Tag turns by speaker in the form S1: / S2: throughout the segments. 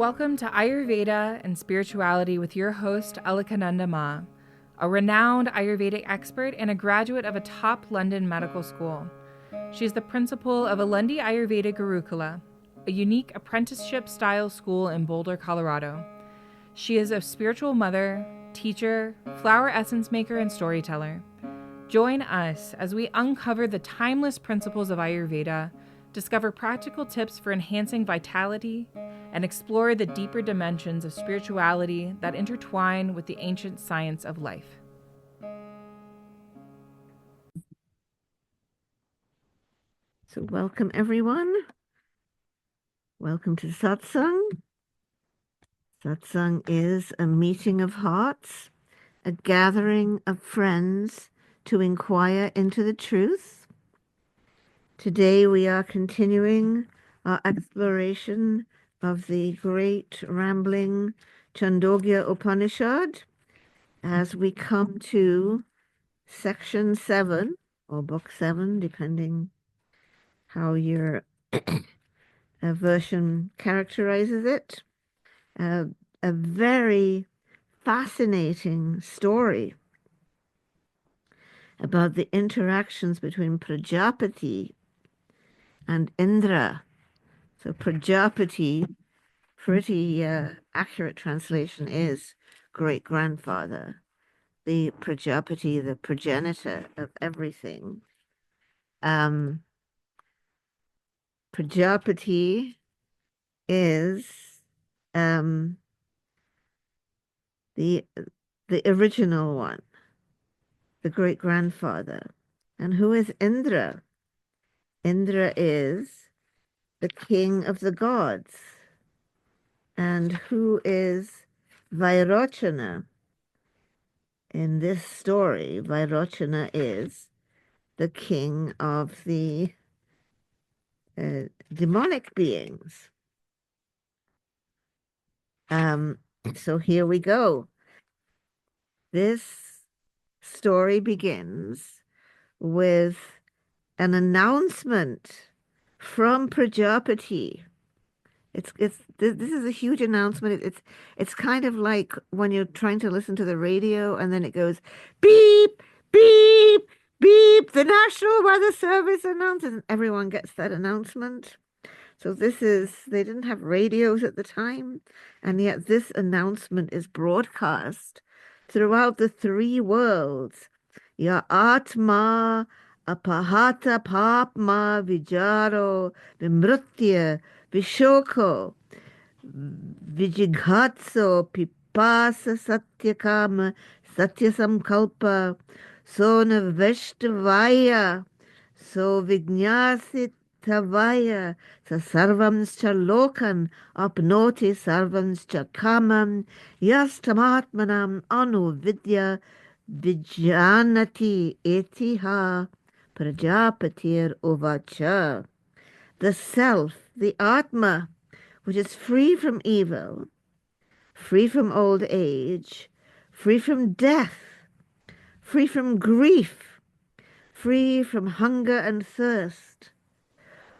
S1: Welcome to Ayurveda and Spirituality with your host, Alakananda Ma, a renowned Ayurvedic expert and a graduate of a top London medical school. She is the principal of Alundi Ayurveda Virocana, a unique apprenticeship-style school in Boulder, Colorado. She is a spiritual mother, teacher, flower essence maker, and storyteller. Join us as we uncover the timeless principles of Ayurveda, discover practical tips for enhancing vitality, and explore the deeper dimensions of spirituality that intertwine with the ancient science of life.
S2: So welcome, everyone. Welcome to Satsang. Satsang is a meeting of hearts, a gathering of friends to inquire into the truth. Today we are continuing our exploration of the great rambling Chandogya Upanishad as we come to section 7 or book 7, depending how your version characterizes it. A very fascinating story about the interactions between Prajapati and Indra. So Prajapati, pretty accurate translation is great-grandfather. The Prajapati, the progenitor of everything. Prajapati is the original one, the great-grandfather. And who is Indra? Indra is the king of the gods. And who is Vairochana? In this story, Virocana is the king of the demonic beings. So here we go. This story begins with an announcement from Prajapati. This is a huge announcement. It's kind of like when you're trying to listen to the radio and then it goes beep, beep, beep. The National Weather Service announces, and everyone gets that announcement. So they didn't have radios at the time, and yet this announcement is broadcast throughout the three worlds. Ya Atma Apahata Papma Vijaro Vimrutya Vishoko Vijighatso Pipasa Satyakama Satyasamkalpa Sona Veshtavaya So Vignasit Tavaya sa sarvamscha lokan apnoti sarvamscha kamam yastamatmanam anu vidya vijanati etiha prajapatir uvacha. The self, the Atma, which is free from evil, free from old age, free from death, free from grief, free from hunger and thirst,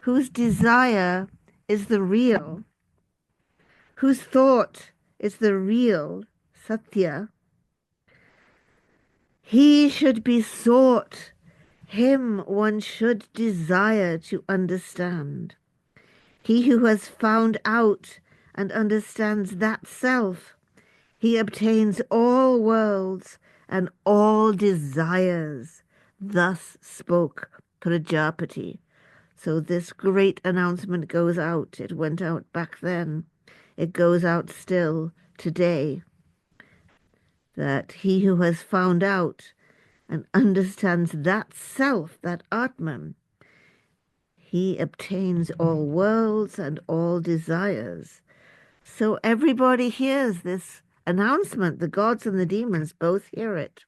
S2: whose desire is the real, whose thought is the real, Satya. He should be sought, him one should desire to understand. He who has found out and understands that self, he obtains all worlds and all desires. Thus spoke Prajapati. So this great announcement goes out. It went out back then. It goes out still today. That he who has found out and understands that self, that Atman, he obtains all worlds and all desires. So everybody hears this announcement. The gods and the demons both hear it.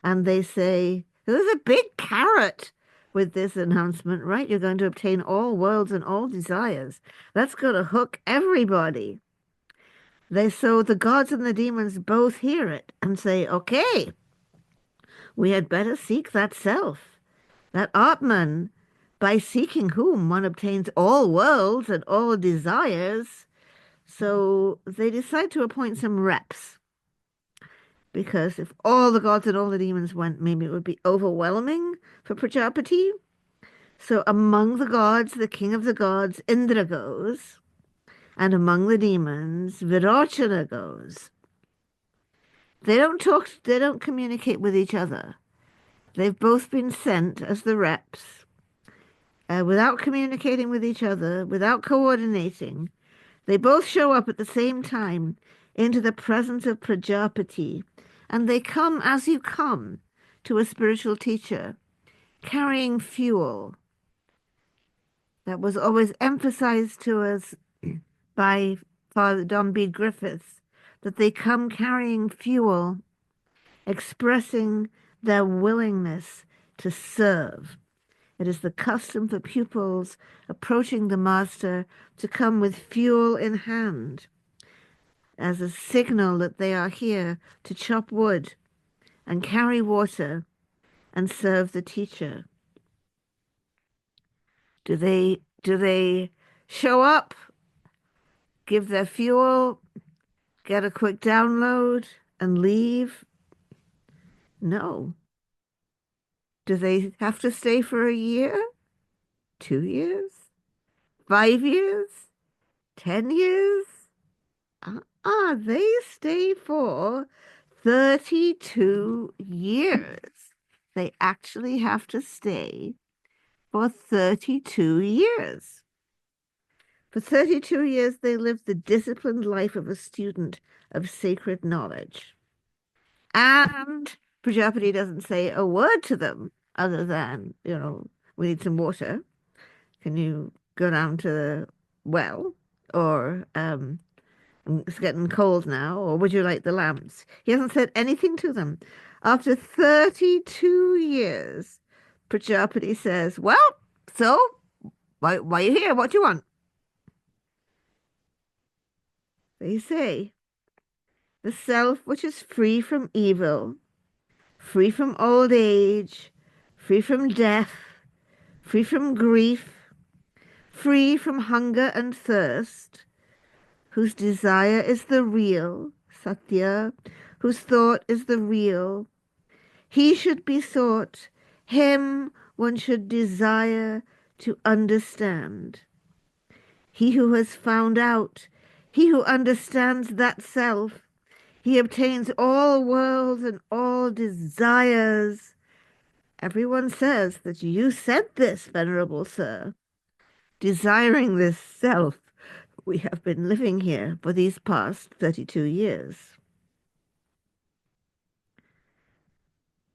S2: And they say, there's a big carrot with this announcement, right? You're going to obtain all worlds and all desires. That's going to hook everybody. So the gods and the demons both hear it and say, okay, we had better seek that self, that Atman, by seeking whom one obtains all worlds and all desires. So they decide to appoint some reps, because if all the gods and all the demons went, maybe it would be overwhelming for Prajapati. So among the gods, the king of the gods, Indra goes, and among the demons, Virocana goes. They don't talk, they don't communicate with each other. They've both been sent as the reps, without communicating with each other, without coordinating. They both show up at the same time into the presence of Prajapati, and they come as you come to a spiritual teacher, carrying fuel. That was always emphasized to us by Father Don B. Griffiths, that they come carrying fuel, expressing their willingness to serve. It is the custom for pupils approaching the master to come with fuel in hand as a signal that they are here to chop wood and carry water and serve the teacher. Do they show up, give their fuel, get a quick download, and leave? No. Do they have to stay for a year? 2 years? 5 years? 10 years? They stay for 32 years. They actually have to stay for 32 years. For 32 years, they live the disciplined life of a student of sacred knowledge. And Prajapati doesn't say a word to them other than, we need some water. Can you go down to the well? Or it's getting cold now. Or would you like the lamps? He hasn't said anything to them. After 32 years, Prajapati says, well, so why are you here? What do you want? They say, the self which is free from evil, free from old age, free from death, free from grief, free from hunger and thirst, whose desire is the real, Satya, whose thought is the real, he should be sought, him one should desire to understand. He who has found out, he who understands that self, he obtains all worlds and all desires. Everyone says that you said this, Venerable Sir. Desiring this self, we have been living here for these past 32 years.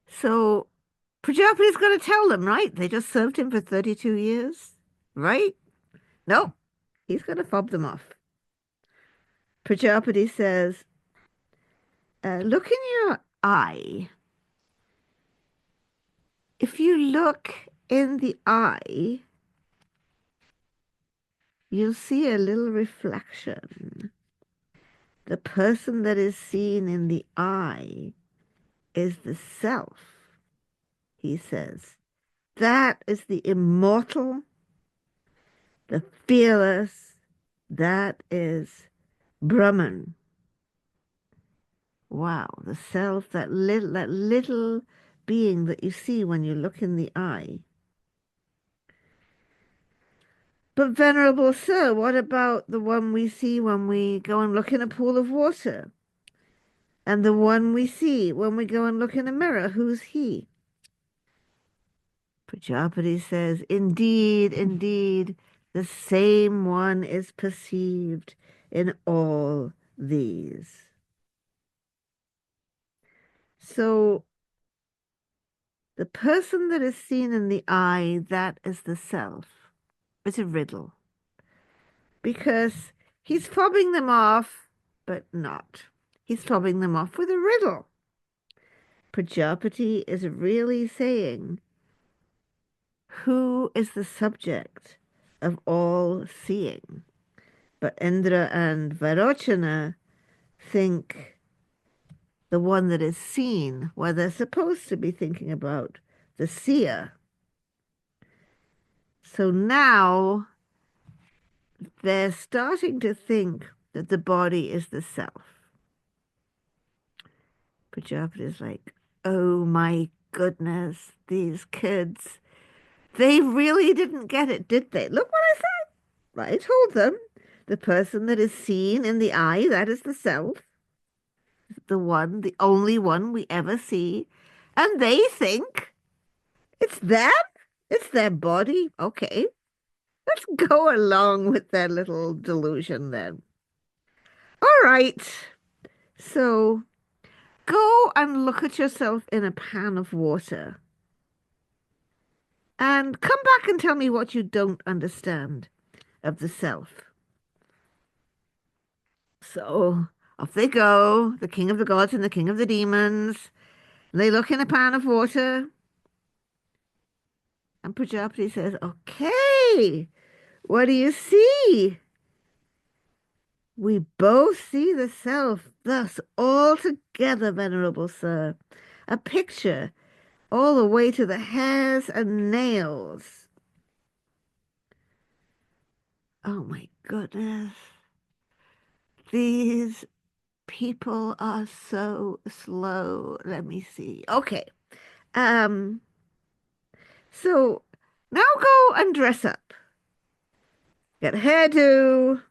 S2: So Prajapati is going to tell them, right? They just served him for 32 years, right? No, he's going to fob them off. Prajapati says, look in your eye. If you look in the eye, you'll see a little reflection. The person that is seen in the eye is the self, he says. That is the immortal, the fearless, that is Brahman. Wow, the self, that little being that you see when you look in the eye. But Venerable Sir, what about the one we see when we go and look in a pool of water? And the one we see when we go and look in a mirror, who's he? Prajapati says, indeed, indeed, the same one is perceived in all these. So the person that is seen in the eye, that is the self. It's a riddle. Because he's fobbing them off, but not. He's fobbing them off with a riddle. Prajapati is really saying, who is the subject of all seeing? But Indra and Vairochana think the one that is seen, where they're supposed to be thinking about the seer. So now they're starting to think that the body is the self. Prajapati is like, oh my goodness, these kids, they really didn't get it, did they? Look what I said. I told them the person that is seen in the eye, that is the self, the one, the only one we ever see. And they think it's them, it's their body. Okay, let's go along with their little delusion then. All right, so go and look at yourself in a pan of water. And come back and tell me what you don't understand of the self. So off they go, the king of the gods and the king of the demons. They look in a pan of water. And Prajapati says, okay, what do you see? We both see the self, thus altogether, venerable sir, a picture all the way to the hairs and nails. Oh my goodness. These people are so slow. Let me see. Okay. So now go and dress up. Get a hairdo,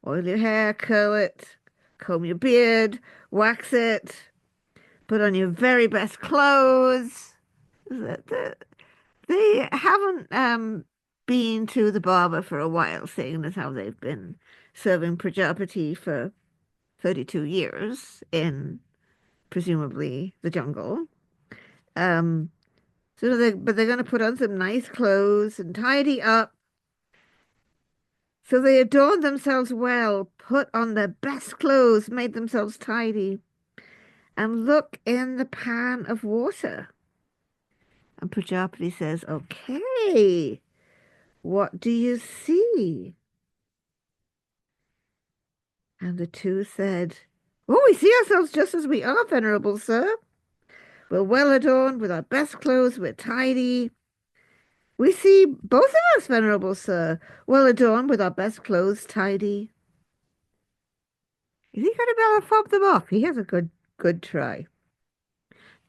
S2: oil your hair, curl it, comb your beard, wax it, put on your very best clothes. They haven't been to the barber for a while, seeing as how they've been serving Prajapati for 32 years in presumably the jungle. But they're going to put on some nice clothes and tidy up. So they adorned themselves well, put on their best clothes, made themselves tidy, and look in the pan of water. And Prajapati says, okay, what do you see? And the two said, oh, we see ourselves just as we are, venerable sir. We're well adorned with our best clothes, we're tidy. We see both of us, venerable sir, well adorned with our best clothes, tidy. Is he going to be able to fob them off? He has a good try.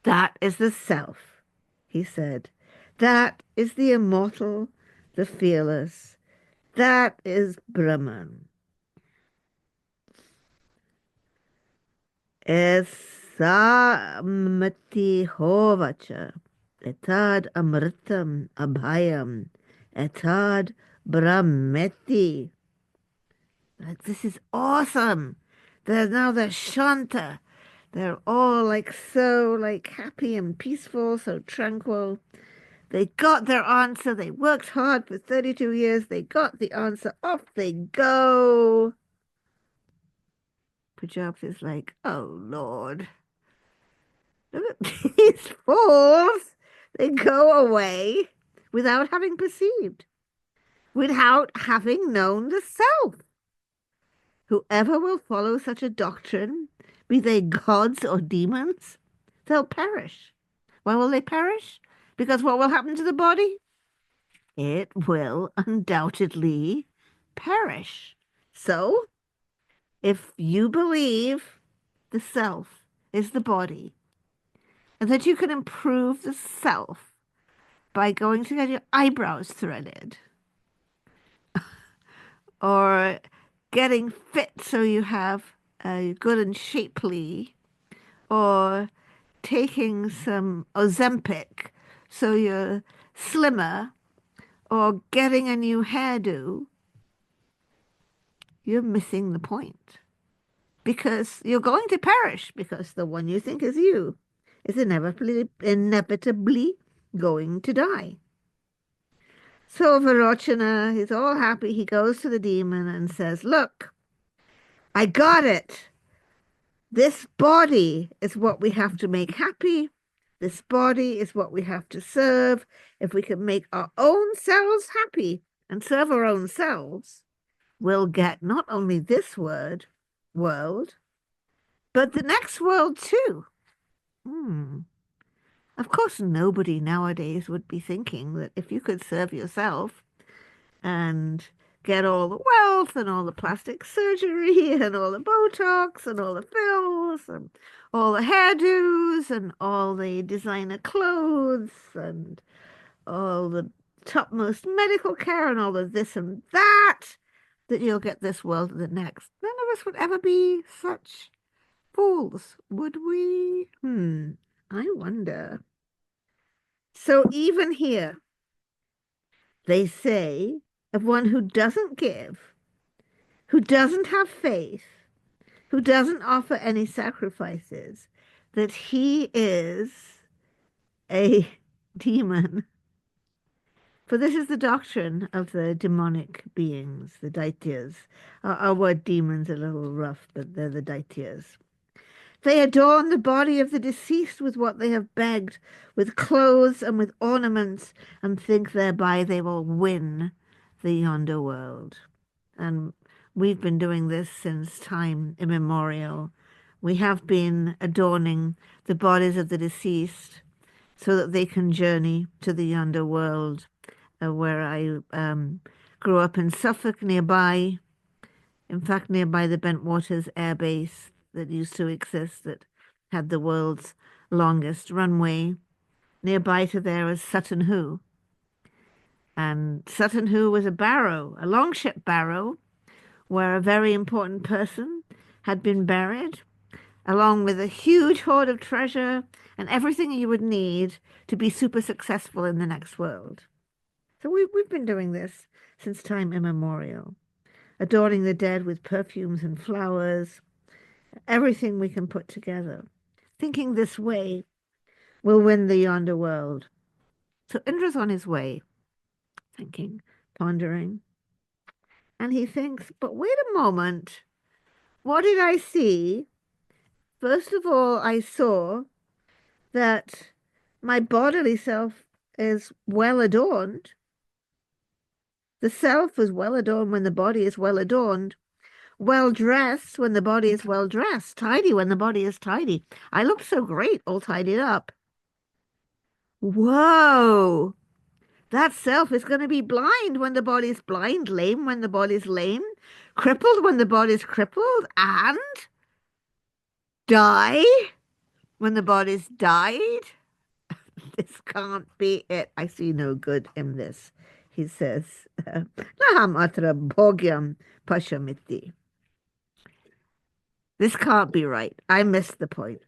S2: That is the self, he said. That is the immortal, the fearless. That is Brahman. Esamati hovacha, etad amritam abhayam, etad brahmeti. Like, this is awesome. They're Shanta. They're all like so like happy and peaceful, so tranquil. They got their answer. They worked hard for 32 years. They got the answer. Off they go. Prajapati's like, oh, Lord. Look at these fools. They go away without having perceived, without having known the self. Whoever will follow such a doctrine, be they gods or demons, they'll perish. Why will they perish? Because what will happen to the body? It will undoubtedly perish. So, if you believe the self is the body, and that you can improve the self by going to get your eyebrows threaded, or getting fit so you have a good and shapely, or taking some Ozempic so you're slimmer, or getting a new hairdo, you're missing the point. Because you're going to perish, because the one you think is you is inevitably going to die. So Virocana, he's all happy. He goes to the demon and says, look, I got it. This body is what we have to make happy. This body is what we have to serve. If we can make our own selves happy and serve our own selves, we'll get not only this world, but the next world too. Of course, nobody nowadays would be thinking that if you could serve yourself and get all the wealth and all the plastic surgery and all the Botox and all the fills and all the hairdos and all the designer clothes and all the topmost medical care and all the this and that, that you'll get this world and the next. None of us would ever be such fools, would we? I wonder. So even here, they say of one who doesn't give, who doesn't have faith, who doesn't offer any sacrifices, that he is a demon. For this is the doctrine of the demonic beings, the daityas. Our word demon's a little rough, but they're the daityas. They adorn the body of the deceased with what they have begged, with clothes and with ornaments, and think thereby they will win the yonder world. And we've been doing this since time immemorial. We have been adorning the bodies of the deceased so that they can journey to the yonder world, where I grew up in Suffolk nearby. In fact, nearby the Bentwaters Air Base that used to exist, that had the world's longest runway. Nearby to there was Sutton Hoo. And Sutton Hoo was a barrow, a longship barrow, where a very important person had been buried, along with a huge hoard of treasure and everything you would need to be super successful in the next world. So we've been doing this since time immemorial, adorning the dead with perfumes and flowers, everything we can put together. Thinking this way will win the yonder world. So Indra's on his way, thinking, pondering, and he thinks, but wait a moment, what did I see? First of all, I saw that my bodily self is well adorned. The self is well adorned when the body is well adorned, well dressed when the body is well dressed, tidy when the body is tidy. I look so great, all tidied up. Whoa! That self is going to be blind when the body's blind, lame when the body's lame, crippled when the body's crippled, and die when the body's died. This can't be it. I see no good in this, he says. Naham atra bhogyam pashamiti. This can't be right. I missed the point.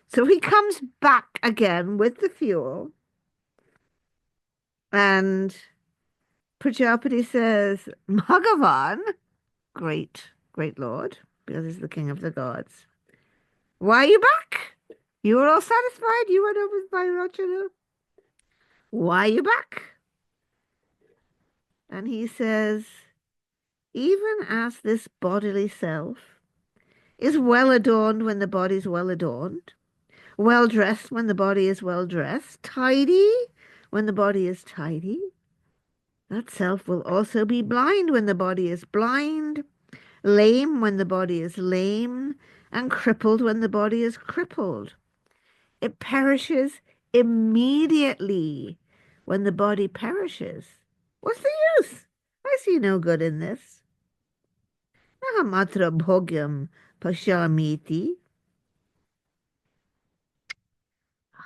S2: So he comes back again with the fuel, and Prajapati says, Bhagavan, great Lord, because he's the king of the gods, why are you back? You were all satisfied. You went over with Vairochana. Why are you back? And he says, even as this bodily self is well adorned when the body's well adorned, well dressed when the body is well dressed, tidy when the body is tidy, that self will also be blind when the body is blind, lame when the body is lame, and crippled when the body is crippled. It perishes immediately when the body perishes. What's the use? I see no good in this. Nahamatra bhogyam pashamiti.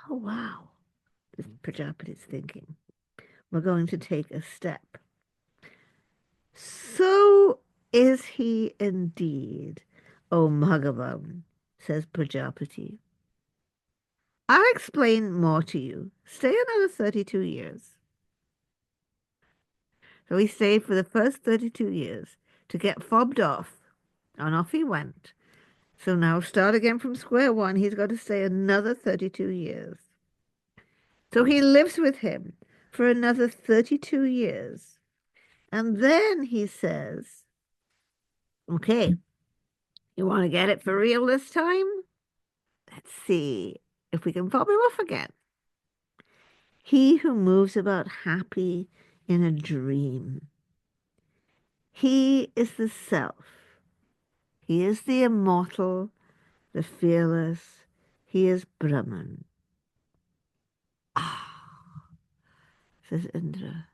S2: Oh, wow. This Prajapati's thinking. We're going to take a step. So is he indeed, O Bhagavan, says Prajapati. I'll explain more to you. Stay another 32 years. So he stayed for the first 32 years to get fobbed off, and off he went. So now start again from square one. He's got to stay another 32 years. So he lives with him for another 32 years. And then he says, okay, you want to get it for real this time? Let's see if we can fob him off again. He who moves about happy in a dream. He is the self. He is the immortal, the fearless. He is Brahman. Ah, says Indra,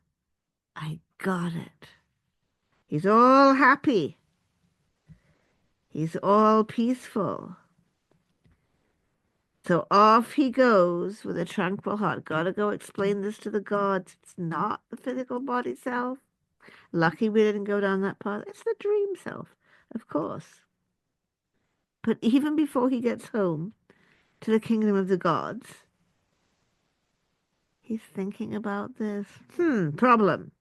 S2: I got it. He's all happy. He's all peaceful. So off he goes with a tranquil heart. Gotta go explain this to the gods. It's not the physical body self. Lucky we didn't go down that path. It's the dream self, of course. But even before he gets home to the kingdom of the gods, he's thinking about this. Problem.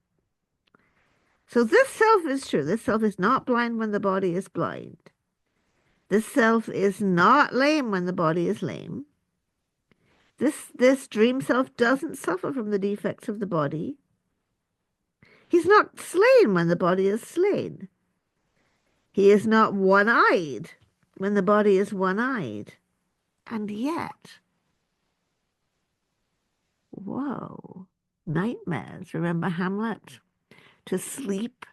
S2: So this self is true. This self is not blind when the body is blind. This self is not lame when the body is lame. This dream self doesn't suffer from the defects of the body. He's not slain when the body is slain. He is not one-eyed when the body is one-eyed. And yet, whoa, nightmares. Remember Hamlet? To sleep,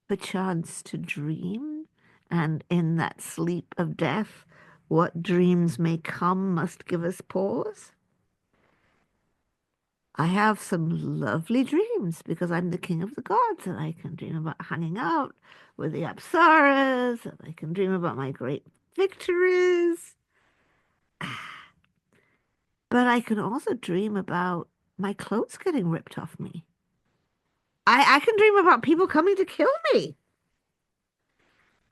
S2: perchance to dream, and in that sleep of death, what dreams may come must give us pause. I have some lovely dreams because I'm the king of the gods, and I can dream about hanging out with the Apsaras, and I can dream about my great victories. But I can also dream about my clothes getting ripped off me. I can dream about people coming to kill me.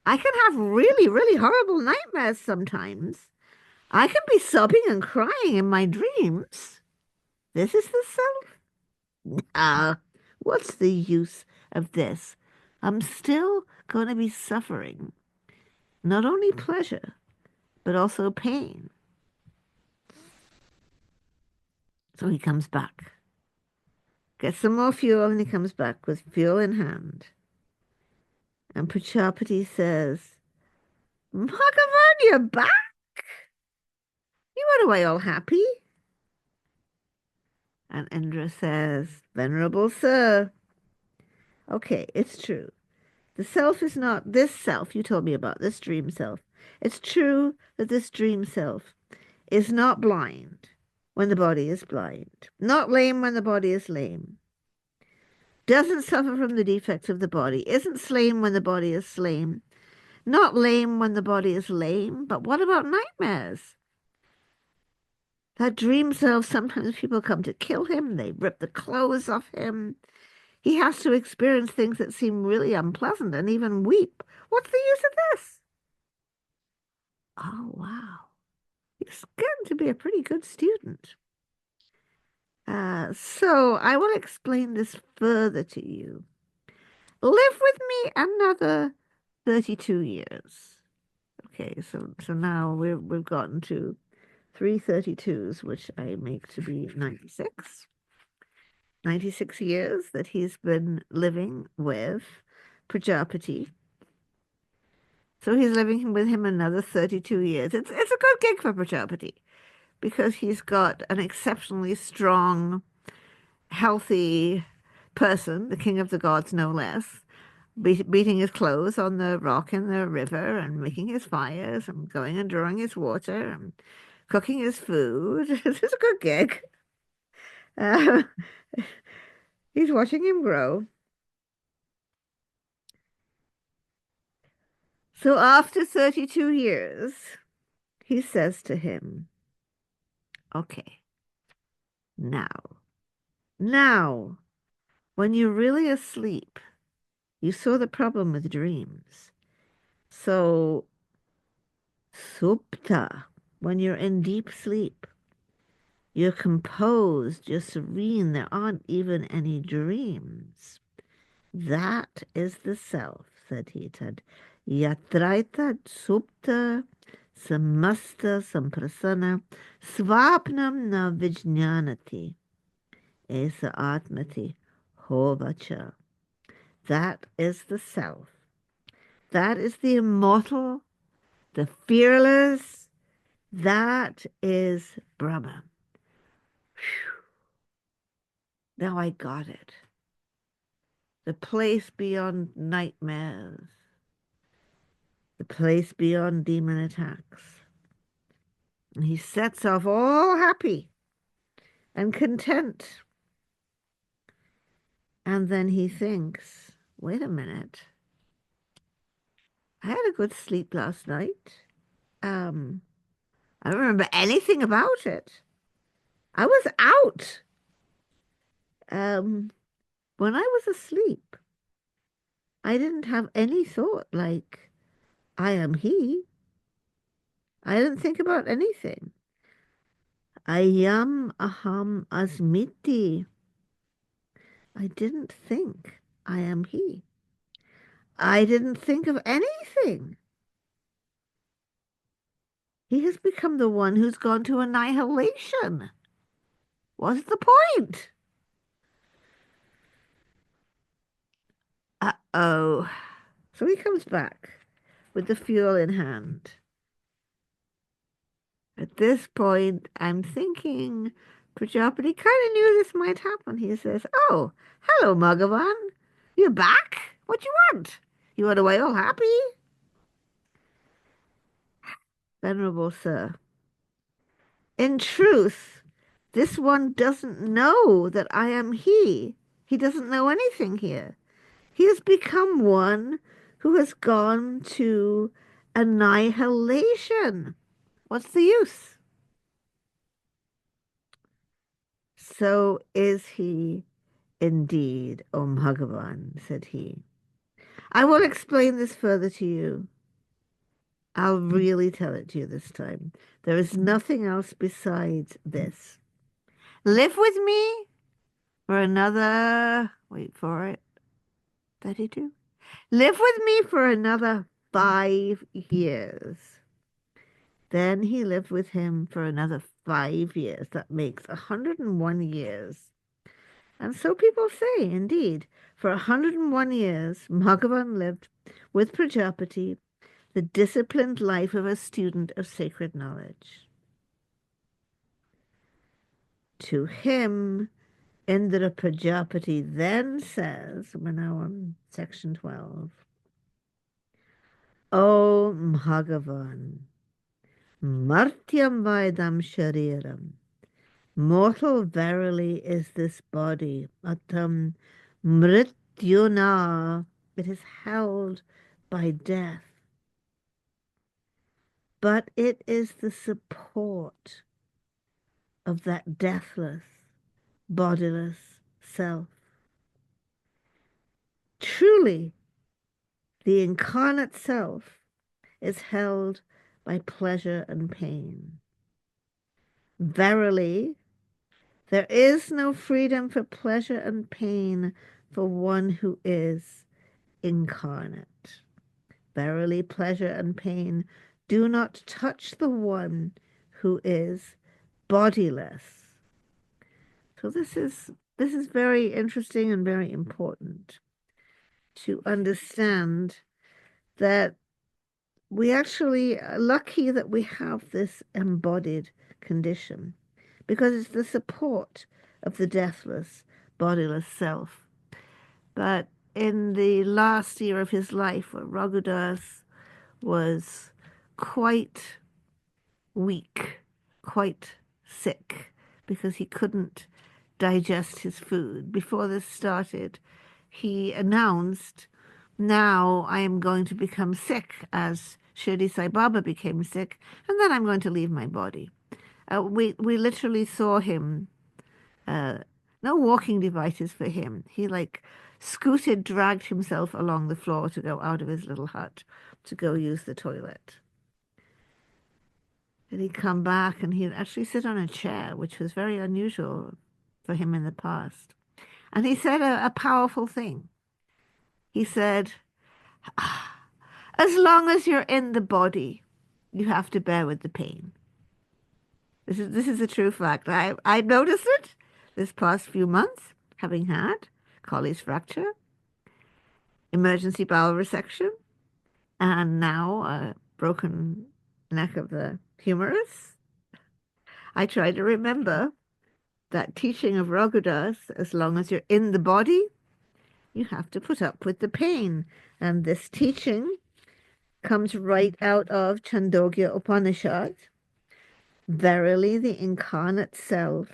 S2: I can have really, really horrible nightmares sometimes. I can be sobbing and crying in my dreams. This is the self? What's the use of this? I'm still going to be suffering. Not only pleasure, but also pain. So he comes back. Gets some more fuel and he comes back with fuel in hand. And Prajapati says, Bhagavan, you're back? You went away all happy? And Indra says, Venerable sir, okay, it's true. The self is not this self you told me about, this dream self. It's true that this dream self is not blind when the body is blind, not lame when the body is lame, doesn't suffer from the defects of the body, isn't slain when the body is slain, not lame when the body is lame. But what about nightmares? That dream self, sometimes people come to kill him, they rip the clothes off him. He has to experience things that seem really unpleasant and even weep. What's the use of this? Oh, wow. He's getting to be a pretty good student. So I will explain this further to you. Live with me another 32 years. Okay, so now we've gotten to 332s, which I make to be 96. 96 years that he's been living with Prajapati. So he's living with him another 32 years. It's a good gig for Prajapati because he's got an exceptionally strong, healthy person, the king of the gods no less, beating his clothes on the rock in the river and making his fires and going and drawing his water and cooking his food. It's a good gig. Uh, he's watching him grow. So after 32 years, he says to him, okay, now, when you're really asleep, you saw the problem with dreams. So, supta, when you're in deep sleep, you're composed, you're serene, there aren't even any dreams. That is the self, said he. Tad yatraita supta samasta samprasana svapnam na vijnanati esa atmati hovacha. That is the self. That is the immortal, the fearless. That is Brahma. Whew. Now I got it. The place beyond nightmares. The place beyond demon attacks. And he sets off all happy and content. And then he thinks, wait a minute. I had a good sleep last night. I don't remember anything about it. I was out when I was asleep. I didn't have any thought like, I am he. I didn't think about anything. Ayam aham asmiti. I didn't think I am he. I didn't think of anything. He has become the one who's gone to annihilation. What's the point? Uh-oh. So he comes back with the fuel in hand. At this point, I'm thinking Prajapati kind of knew this might happen. He says, "Oh, hello, Bhagavan. You're back? What you want? You went away all happy?" Venerable sir, in truth, this one doesn't know that I am he. He doesn't know anything here. He has become one who has gone to annihilation. What's the use? So is he indeed, O Bhagavan, said he. I will explain this further to you. I'll really tell it to you this time. There is nothing else besides this. Live with me for another, wait for it, 32. Live with me for another 5 years. Then he lived with him for another 5 years. That makes 101 years. And so people say, indeed, for 101 years, Bhagavan lived with Prajapati the disciplined life of a student of sacred knowledge. To him, Indra Prajapati then says, we're now on section 12, O Bhagavan, Martyam Vaidam Shariram, mortal verily is this body, Atam Mrityuna, it is held by death, but it is the support of that deathless, bodiless self. Truly, the incarnate self is held by pleasure and pain. Verily, there is no freedom for pleasure and pain for one who is incarnate. Verily, pleasure and pain do not touch the one who is bodiless. So this is very interesting and very important to understand that we actually are lucky that we have this embodied condition because it's the support of the deathless, bodiless self. But in the last year of his life, Raghudas was quite weak, quite sick, because he couldn't digest his food. Before this started, he announced, now I am going to become sick as Shirdi Sai Baba became sick, and then I'm going to leave my body. We literally saw him, no walking devices for him. He scooted, dragged himself along the floor to go out of his little hut to go use the toilet. And he'd come back and he'd actually sit on a chair, which was very unusual for him in the past. And he said a powerful thing. He said, as long as you're in the body, you have to bear with the pain. This is a true fact. I noticed it this past few months, having had Colles fracture, emergency bowel resection, and now a broken neck of the humerus. I try to remember that teaching of Raghudas, as long as you're in the body, you have to put up with the pain. And this teaching comes right out of Chandogya Upanishad. Verily, the incarnate self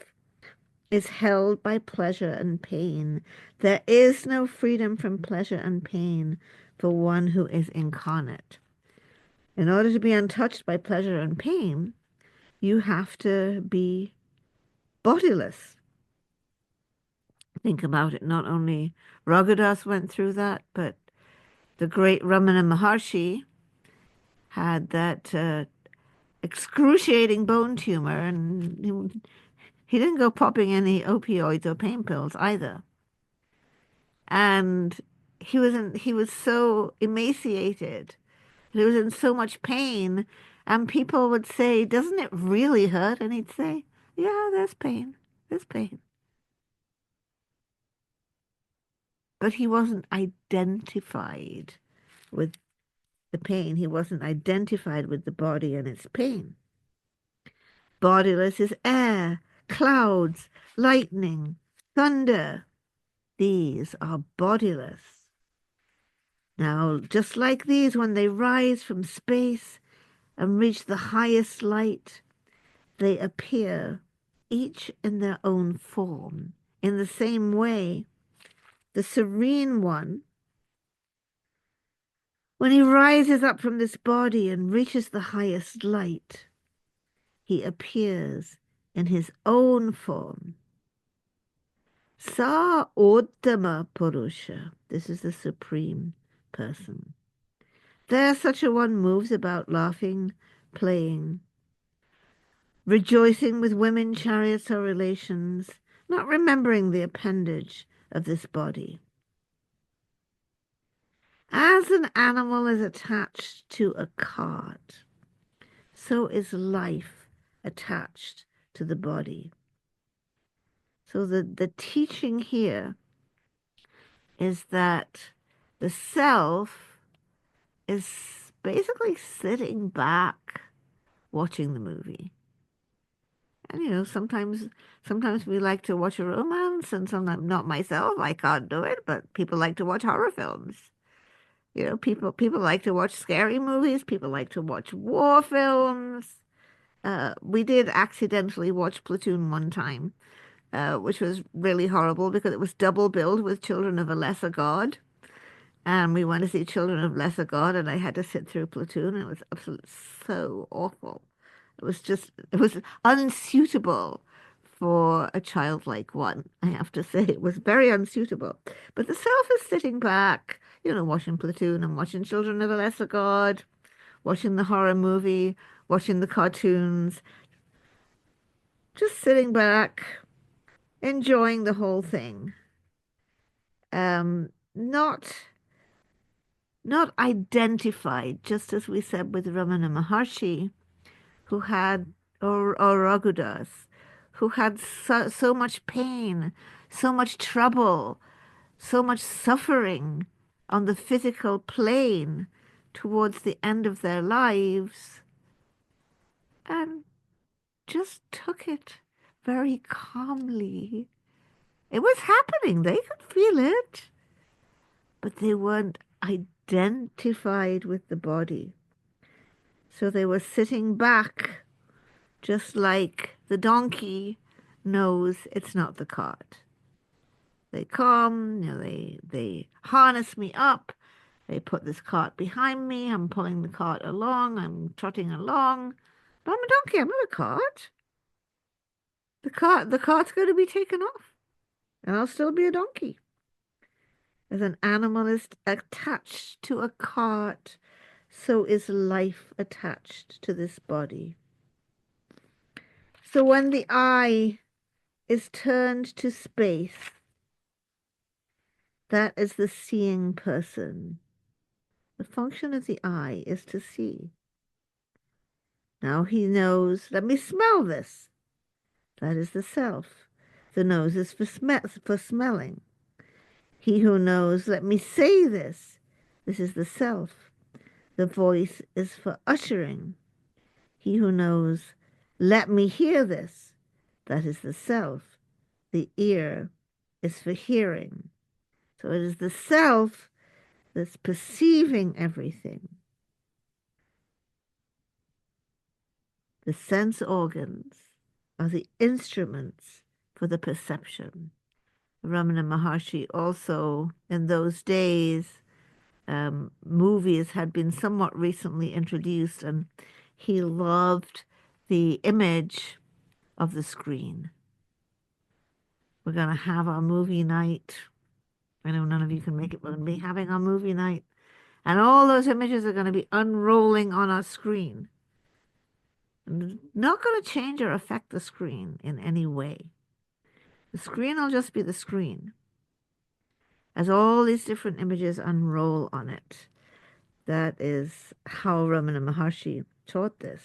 S2: is held by pleasure and pain. There is no freedom from pleasure and pain for one who is incarnate. In order to be untouched by pleasure and pain, you have to be bodiless. Think about it. Not only Raghudas went through that, but the great Ramana Maharshi had that excruciating bone tumor, and he didn't go popping any opioids or pain pills either. And he was so emaciated. He was in so much pain, and people would say, "Doesn't it really hurt?" And he'd say, "Yeah, there's pain. There's pain." But he wasn't identified with the pain. He wasn't identified with the body and its pain. Bodiless is air, clouds, lightning, thunder. These are bodiless. Now, just like these, when they rise from space and reach the highest light, they appear, each in their own form. In the same way, the serene one, when he rises up from this body and reaches the highest light, he appears in his own form. Sa Uttama Purusha. This is the supreme person. There such a one moves about laughing, playing, rejoicing with women, chariots, or relations, not remembering the appendage of this body. As an animal is attached to a cart, so is life attached to the body. So the teaching here is that the self is basically sitting back watching the movie. And sometimes we like to watch a romance, and sometimes, not myself, I can't do it, but people like to watch horror films. People like to watch scary movies, people like to watch war films. We did accidentally watch Platoon one time, which was really horrible because it was double billed with Children of a Lesser God. And we went to see Children of Lesser God, and I had to sit through Platoon, and it was absolutely so awful. It was unsuitable for a childlike one, I have to say. It was very unsuitable. But the self is sitting back, watching Platoon and watching Children of a Lesser God, watching the horror movie, watching the cartoons, just sitting back, enjoying the whole thing. Not identified, just as we said with Ramana Maharshi, who had, or Raghudas, who had so much pain, so much trouble, so much suffering on the physical plane towards the end of their lives, and just took it very calmly. It was happening. They could feel it, but they weren't identified with the body. So they were sitting back, just like the donkey knows it's not the cart. They come, they harness me up. They put this cart behind me. I'm pulling the cart along. I'm trotting along. But I'm a donkey. I'm not a cart. The cart's going to be taken off, and I'll still be a donkey. As an animal is attached to a cart, so is life attached to this body. So when the eye is turned to space, that is the seeing person. The function of the eye is to see. Now he knows, let me smell this. That is the self. The nose is for smelling. He who knows, let me say this. This is the self. The voice is for uttering. He who knows, let me hear this. That is the self. The ear is for hearing. So it is the self that's perceiving everything. The sense organs are the instruments for the perception. Ramana Maharshi also, in those days, movies had been somewhat recently introduced, and he loved the image of the screen. We're going to have our movie night. I know none of you can make it, but we're going to be having our movie night. And all those images are going to be unrolling on our screen. And not going to change or affect the screen in any way. The screen will just be the screen, as all these different images unroll on it. That is how Ramana Maharshi taught this.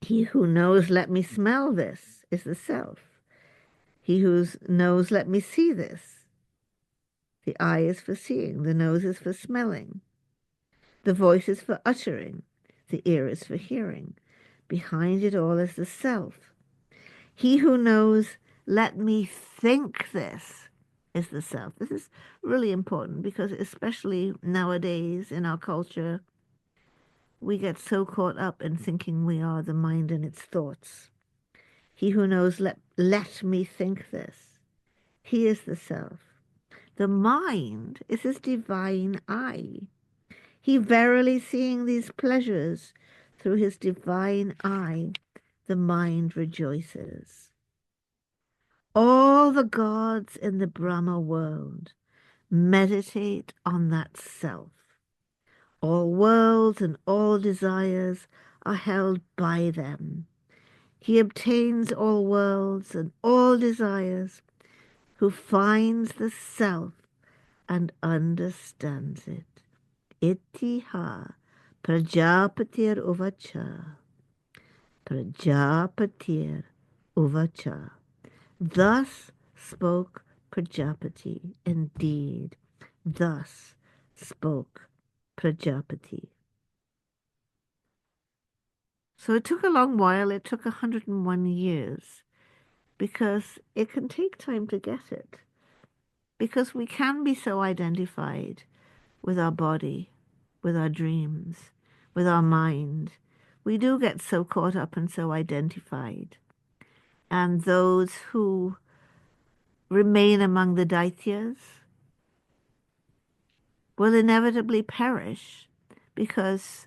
S2: He who knows, let me smell this, is the self. He who knows, let me see this. The eye is for seeing, the nose is for smelling, the voice is for uttering, the ear is for hearing. Behind it all is the self. He who knows, let me think this, is the self. This is really important because especially nowadays in our culture, we get so caught up in thinking we are the mind and its thoughts. He who knows, let me think this. He is the self. The mind is his divine eye. He verily seeing these pleasures through his divine eye, the mind rejoices. All the gods in the Brahma world meditate on that self. All worlds and all desires are held by them. He obtains all worlds and all desires, who finds the self and understands it. Itiha Prajapatir Uvacha. Prajapatir Uvacha. Thus spoke Prajapati. Indeed, thus spoke Prajapati. So it took a long while. It took 101 years because it can take time to get it. Because we can be so identified with our body, with our dreams, with our mind. We do get so caught up and so identified. And those who remain among the Daityas will inevitably perish because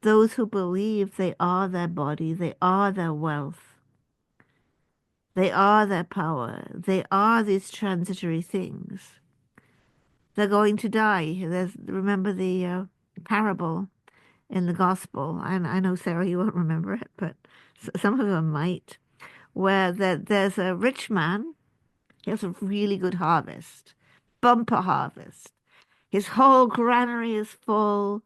S2: those who believe they are their body, they are their wealth, they are their power, they are these transitory things, they're going to die. Remember the parable in the gospel, and I know, Sarah, you won't remember it, but some of them might, where there's a rich man. He has a really good harvest, bumper harvest. His whole granary is full,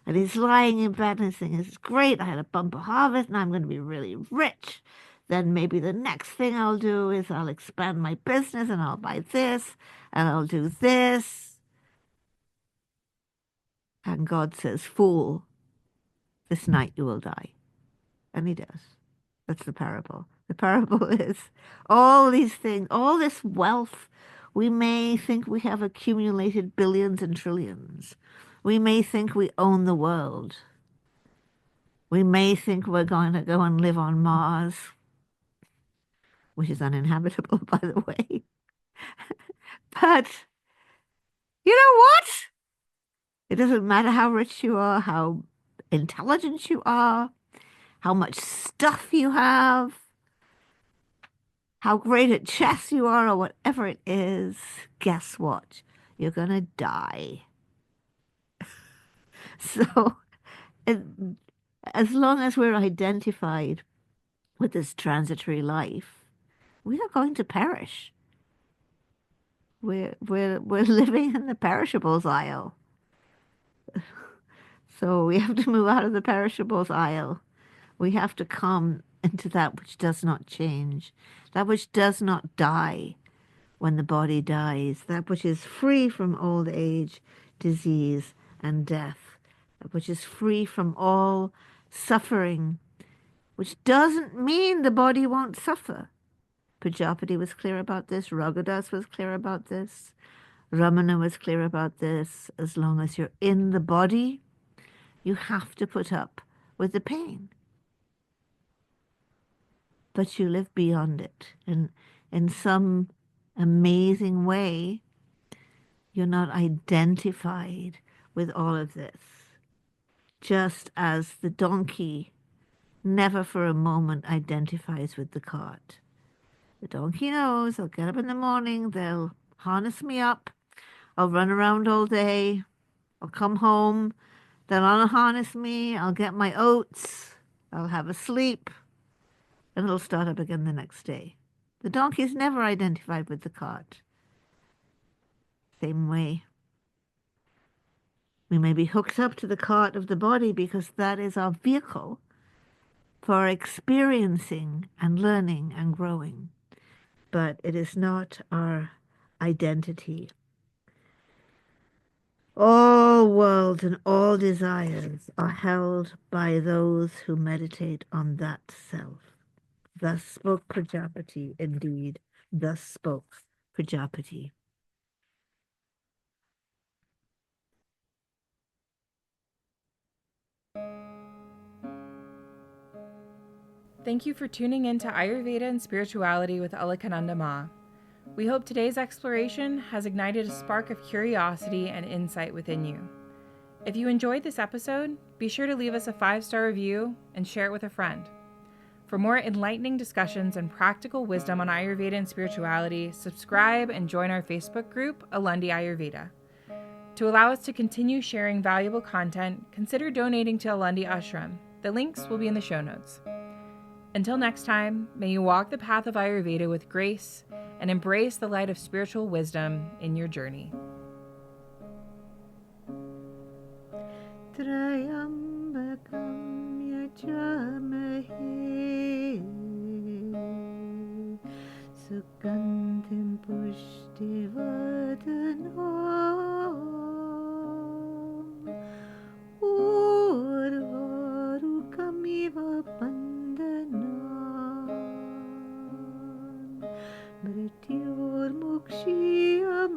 S2: and he's lying in bed and he's thinking, it's great, I had a bumper harvest, and I'm going to be really rich. Then maybe the next thing I'll do is I'll expand my business, and I'll buy this, and I'll do this. And God says, fool, this night you will die. And he does. That's the parable. The parable is all these things, all this wealth. We may think we have accumulated billions and trillions. We may think we own the world. We may think we're going to go and live on Mars, which is uninhabitable, by the way. But you know what? It doesn't matter how rich you are, how intelligent you are, how much stuff you have, how great at chess you are, or whatever it is. Guess what? You're going to die. So as long as we're identified with this transitory life, we are going to perish. We're living in the perishables aisle. So we have to move out of the perishables aisle. We have to come into that which does not change, that which does not die when the body dies, that which is free from old age, disease, and death, that which is free from all suffering, which doesn't mean the body won't suffer. Prajapati was clear about this. Raghudas was clear about this. Ramana was clear about this. As long as you're in the body, you have to put up with the pain. But you live beyond it. And in some amazing way, You're not identified with all of this. Just as the donkey never for a moment identifies with the cart. The donkey knows I'll get up in the morning, they'll harness me up, I'll run around all day, I'll come home, they'll unharness me, I'll get my oats, I'll have a sleep, and it'll start up again the next day. The donkey is never identified with the cart. Same way. We may be hooked up to the cart of the body because that is our vehicle for experiencing and learning and growing. But it is not our identity. All worlds and all desires are held by those who meditate on that self. Thus spoke Prajapati, indeed, thus spoke Prajapati.
S1: Thank you for tuning in to Ayurveda and Spirituality with Alakananda Ma. We hope today's exploration has ignited a spark of curiosity and insight within you. If you enjoyed this episode, be sure to leave us a 5-star review and share it with a friend. For more enlightening discussions and practical wisdom on Ayurveda and spirituality, subscribe and join our Facebook group, Alundi Ayurveda. To allow us to continue sharing valuable content, consider donating to Alundi Ashram. The links will be in the show notes. Until next time, may you walk the path of Ayurveda with grace and embrace the light of spiritual wisdom in your journey.
S2: Trayambakam yajamahe sugandhim pushtivadanam urvarukamiva bandhanam mrityormukshiyam